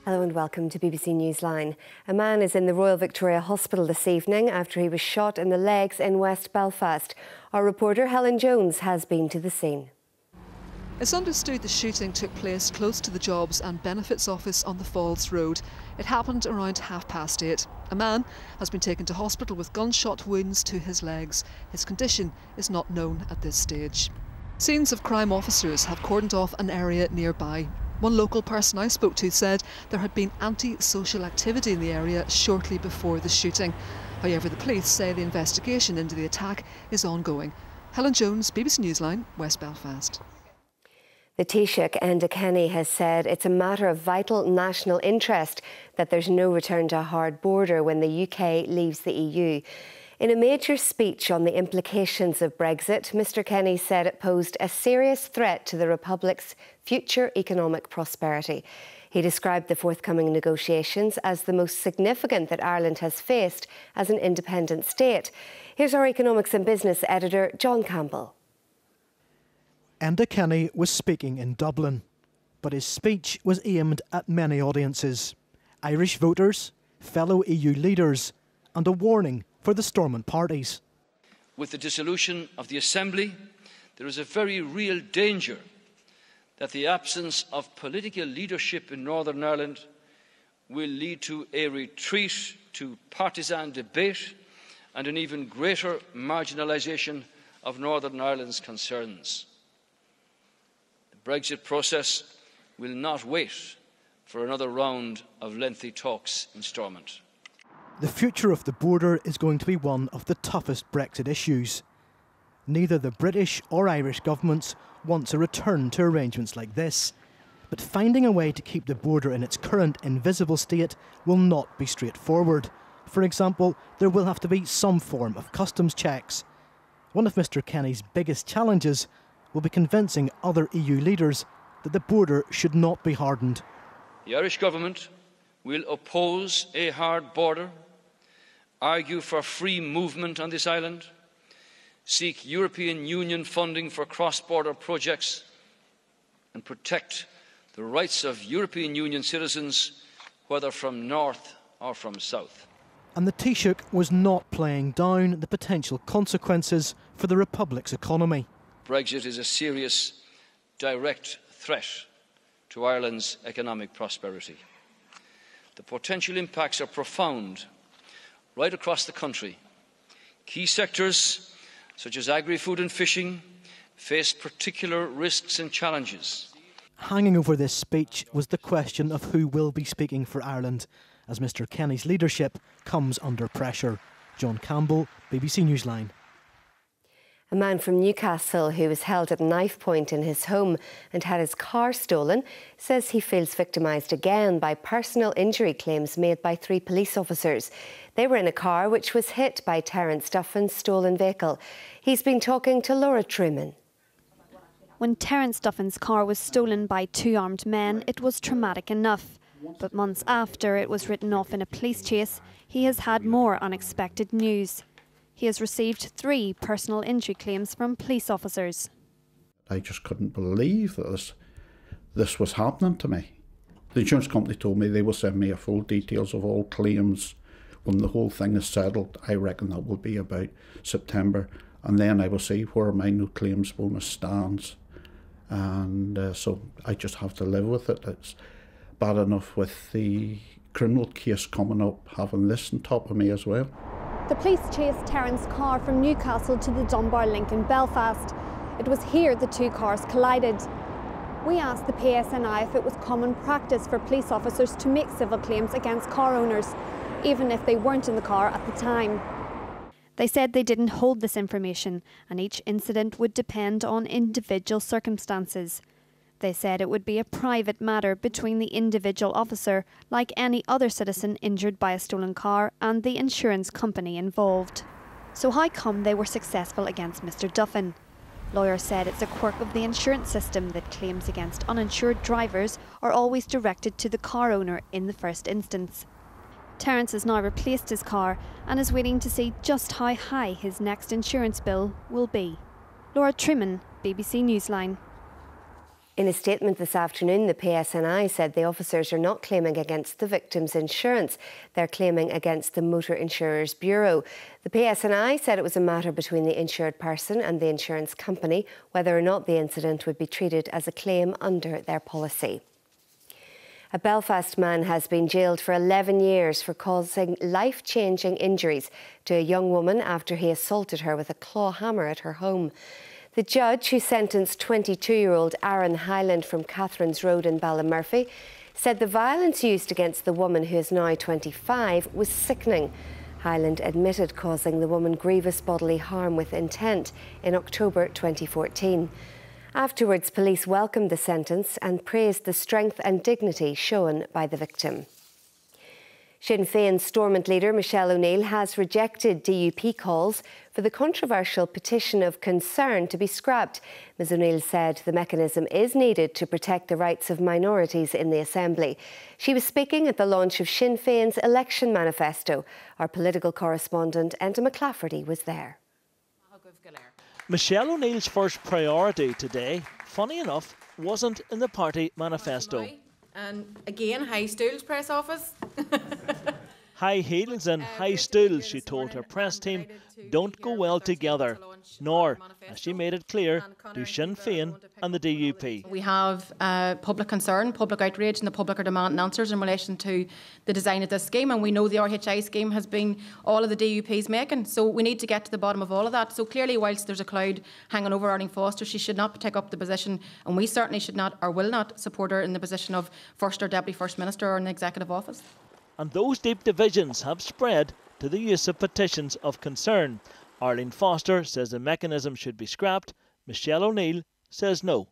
Hello and welcome to BBC Newsline. A man is in the Royal Victoria Hospital this evening after he was shot in the legs in West Belfast. Our reporter Helen Jones has been to the scene. It's understood the shooting took place close to the Jobs and Benefits office on the Falls Road. It happened around 8:30. A man has been taken to hospital with gunshot wounds to his legs. His condition is not known at this stage. Scenes of crime officers have cordoned off an area nearby. One local person I spoke to said there had been anti-social activity in the area shortly before the shooting. However, the police say the investigation into the attack is ongoing. Helen Jones, BBC Newsline, West Belfast. The Taoiseach, Enda Kenny, has said it's a matter of vital national interest that there's no return to a hard border when the UK leaves the EU. In a major speech on the implications of Brexit, Mr Kenny said it posed a serious threat to the Republic's future economic prosperity. He described the forthcoming negotiations as the most significant that Ireland has faced as an independent state. Here's our economics and business editor, John Campbell. Enda Kenny was speaking in Dublin, but his speech was aimed at many audiences: Irish voters, fellow EU leaders, and a warning for the stormont parties. With the dissolution of the Assembly, there is a very real danger that the absence of political leadership in Northern Ireland will lead to a retreat to partisan debate and an even greater marginalisation of Northern Ireland's concerns. The Brexit process will not wait for another round of lengthy talks in Stormont. The future of the border is going to be one of the toughest Brexit issues. Neither the British or Irish governments wants a return to arrangements like this, but finding a way to keep the border in its current invisible state will not be straightforward. For example, there will have to be some form of customs checks. One of Mr Kenny's biggest challenges will be convincing other EU leaders that the border should not be hardened. The Irish government will oppose a hard border, argue for free movement on this island, seek European Union funding for cross-border projects, and protect the rights of European Union citizens, whether from north or from south. And the Taoiseach was not playing down the potential consequences for the Republic's economy. Brexit is a serious, direct threat to Ireland's economic prosperity. The potential impacts are profound right across the country. Key sectors, such as agri-food and fishing, face particular risks and challenges. Hanging over this speech was the question of who will be speaking for Ireland, as Mr Kenny's leadership comes under pressure. John Campbell, BBC Newsline. A man from Newcastle who was held at knife point in his home and had his car stolen says he feels victimised again by personal injury claims made by 3 police officers. They were in a car which was hit by Terence Duffin's stolen vehicle. He's been talking to Laura Truman. When Terence Duffin's car was stolen by 2 armed men, it was traumatic enough. But months after it was written off in a police chase, he has had more unexpected news. He has received 3 personal injury claims from police officers. I just couldn't believe that this was happening to me. The insurance company told me they will send me a full details of all claims when the whole thing is settled. I reckon that will be about September, and then I will see where my no claims bonus stands. And so I just have to live with it. It's bad enough with the criminal case coming up, having this on top of me as well. The police chased Terrence's car from Newcastle to the Dunbar link in Belfast. It was here the 2 cars collided. We asked the PSNI if it was common practice for police officers to make civil claims against car owners, even if they weren't in the car at the time. They said they didn't hold this information and each incident would depend on individual circumstances. They said it would be a private matter between the individual officer, like any other citizen injured by a stolen car, and the insurance company involved. So how come they were successful against Mr Duffin? Lawyers said it's a quirk of the insurance system that claims against uninsured drivers are always directed to the car owner in the first instance. Terence has now replaced his car and is waiting to see just how high his next insurance bill will be. Laura Truman, BBC Newsline. In a statement this afternoon, the PSNI said the officers are not claiming against the victim's insurance. They're claiming against the Motor Insurers Bureau. The PSNI said it was a matter between the insured person and the insurance company whether or not the incident would be treated as a claim under their policy. A Belfast man has been jailed for 11 years for causing life-changing injuries to a young woman after he assaulted her with a claw hammer at her home. The judge, who sentenced 22-year-old Aaron Hyland from Catherine's Road in Ballymurphy, said the violence used against the woman, who is now 25, was sickening. Hyland admitted causing the woman grievous bodily harm with intent in October 2014. Afterwards, police welcomed the sentence and praised the strength and dignity shown by the victim. Sinn Féin Stormont leader Michelle O'Neill has rejected DUP calls for the controversial petition of concern to be scrapped. Ms O'Neill said the mechanism is needed to protect the rights of minorities in the Assembly. She was speaking at the launch of Sinn Féin's election manifesto. Our political correspondent Enda McClafferty was there. Michelle O'Neill's first priority today, funny enough, wasn't in the party manifesto. And again, high stools press office. High heels and high stools, she told her press team, don't go well together, nor, as she made it clear, do Sinn Féin and the DUP. We have public concern, public outrage, and the public are demanding answers in relation to the design of this scheme, and we know the RHI scheme has been all of the DUP's making, so we need to get to the bottom of all of that. So clearly, whilst there's a cloud hanging over Arlene Foster, she should not take up the position, and we certainly should not or will not support her in the position of First or Deputy First Minister or in the Executive Office. And those deep divisions have spread to the use of petitions of concern. Arlene Foster says the mechanism should be scrapped. Michelle O'Neill says no.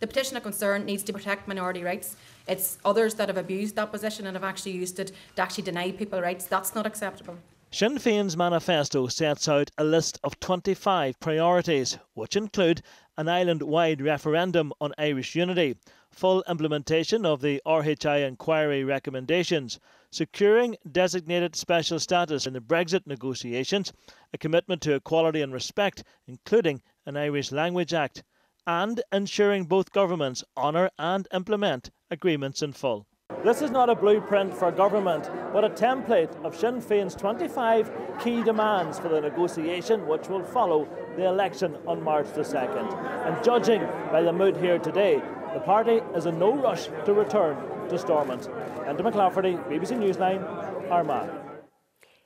The petition of concern needs to protect minority rights. It's others that have abused that position and have actually used it to actually deny people rights. That's not acceptable. Sinn Féin's manifesto sets out a list of 25 priorities, which include an island-wide referendum on Irish unity, full implementation of the RHI inquiry recommendations, securing designated special status in the Brexit negotiations, a commitment to equality and respect, including an Irish Language Act, and ensuring both governments honour and implement agreements in full. This is not a blueprint for government, but a template of Sinn Féin's 25 key demands for the negotiation which will follow the election on March the 2nd. And judging by the mood here today, the party is in no rush to return to Stormont. Enda McClafferty, BBC Newsline, Armagh.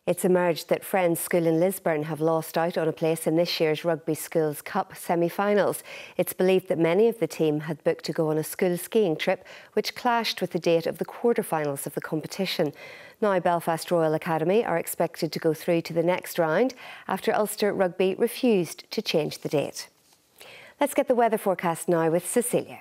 It's emerged that Friends School in Lisburn have lost out on a place in this year's Rugby Schools Cup semi-finals. It's believed that many of the team had booked to go on a school skiing trip, which clashed with the date of the quarter-finals of the competition. Now Belfast Royal Academy are expected to go through to the next round after Ulster Rugby refused to change the date. Let's get the weather forecast now with Cecilia.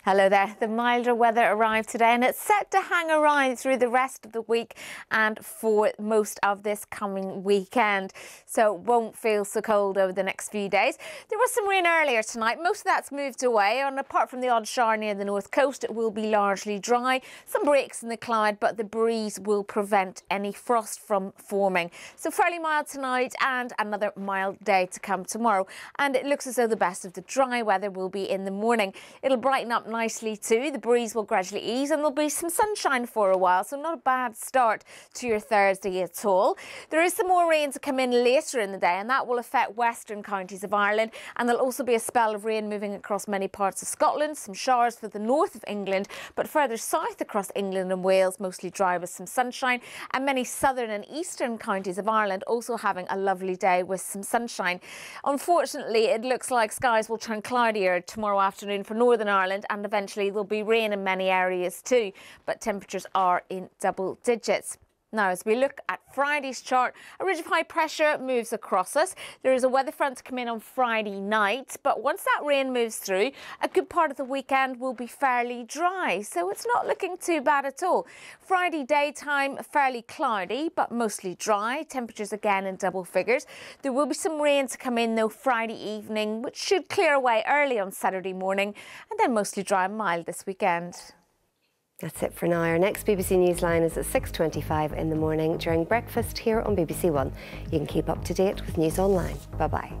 Hello there. The milder weather arrived today and it's set to hang around through the rest of the week and for most of this coming weekend. So it won't feel so cold over the next few days. There was some rain earlier tonight. Most of that's moved away, and apart from the odd shower near the north coast, it will be largely dry. Some breaks in the cloud, but the breeze will prevent any frost from forming. So fairly mild tonight and another mild day to come tomorrow. And it looks as though the best of the dry weather will be in the morning. It'll brighten up nicely too. The breeze will gradually ease and there'll be some sunshine for a while, so not a bad start to your Thursday at all. There is some more rain to come in later in the day, and that will affect western counties of Ireland, and there'll also be a spell of rain moving across many parts of Scotland, some showers for the north of England, but further south across England and Wales mostly dry with some sunshine, and many southern and eastern counties of Ireland also having a lovely day with some sunshine. Unfortunately, it looks like skies will turn cloudier tomorrow afternoon for Northern Ireland, and eventually there'll be rain in many areas too, but temperatures are in double digits. Now, as we look at Friday's chart, a ridge of high pressure moves across us. There is a weather front to come in on Friday night, but once that rain moves through, a good part of the weekend will be fairly dry, so it's not looking too bad at all. Friday daytime, fairly cloudy, but mostly dry. Temperatures again in double figures. There will be some rain to come in, though, Friday evening, which should clear away early on Saturday morning, and then mostly dry and mild this weekend. That's it for now. Our next BBC Newsline is at 6:25 in the morning during breakfast here on BBC One. You can keep up to date with news online. Bye-bye.